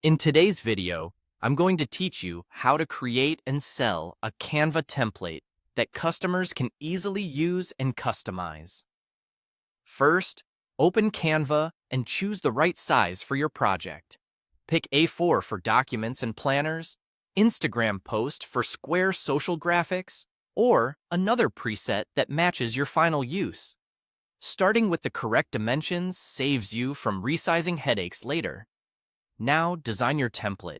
In today's video, I'm going to teach you how to create and sell a Canva template that customers can easily use and customize. First, open Canva and choose the right size for your project. Pick A4 for documents and planners, Instagram post for square social graphics, or another preset that matches your final use. Starting with the correct dimensions saves you from resizing headaches later. Now design your template.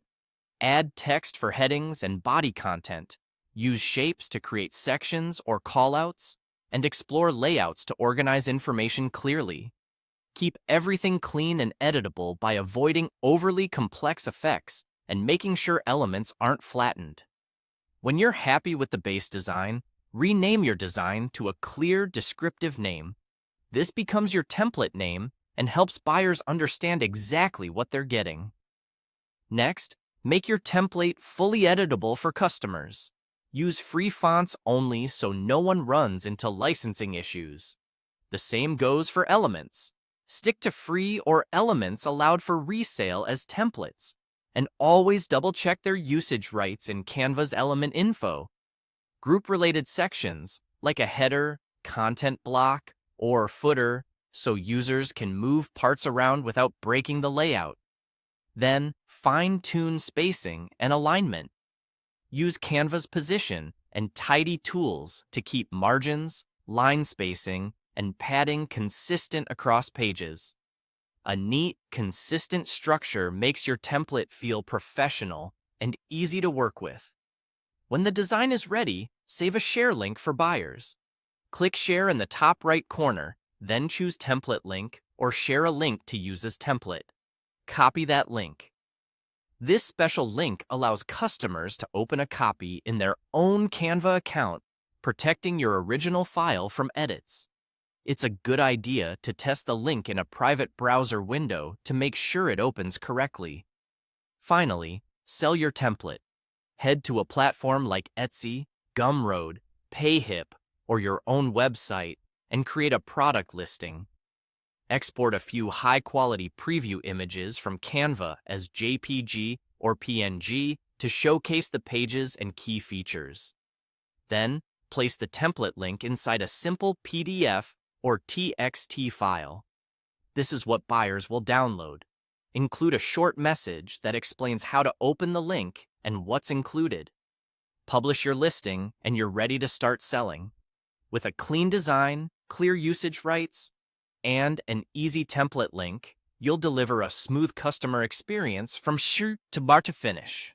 Add text for headings and body content. Use shapes to create sections or callouts, and explore layouts to organize information clearly. Keep everything clean and editable by avoiding overly complex effects and making sure elements aren't flattened. When you're happy with the base design, rename your design to a clear, descriptive name. This becomes your template name and helps buyers understand exactly what they're getting. Next, make your template fully editable for customers. Use free fonts only so no one runs into licensing issues. The same goes for elements. Stick to free or elements allowed for resale as templates, and always double-check their usage rights in Canva's element info. Group-related sections, like a header, content block, or footer, so users can move parts around without breaking the layout. Then, fine-tune spacing and alignment. Use Canva's position and tidy tools to keep margins, line spacing, and padding consistent across pages. A neat, consistent structure makes your template feel professional and easy to work with. When the design is ready, save a share link for buyers. Click Share in the top right corner, then choose Template Link or share a link to use as template. Copy that link. This special link allows customers to open a copy in their own Canva account, protecting your original file from edits. It's a good idea to test the link in a private browser window to make sure it opens correctly. Finally, sell your template. Head to a platform like Etsy, Gumroad, Payhip, or your own website and create a product listing. Export a few high-quality preview images from Canva as JPG or PNG to showcase the pages and key features. Then, place the template link inside a simple PDF or TXT file. This is what buyers will download. Include a short message that explains how to open the link and what's included. Publish your listing and you're ready to start selling. With a clean design, clear usage rights, and an easy template link, you'll deliver a smooth customer experience from shoot to bar to finish.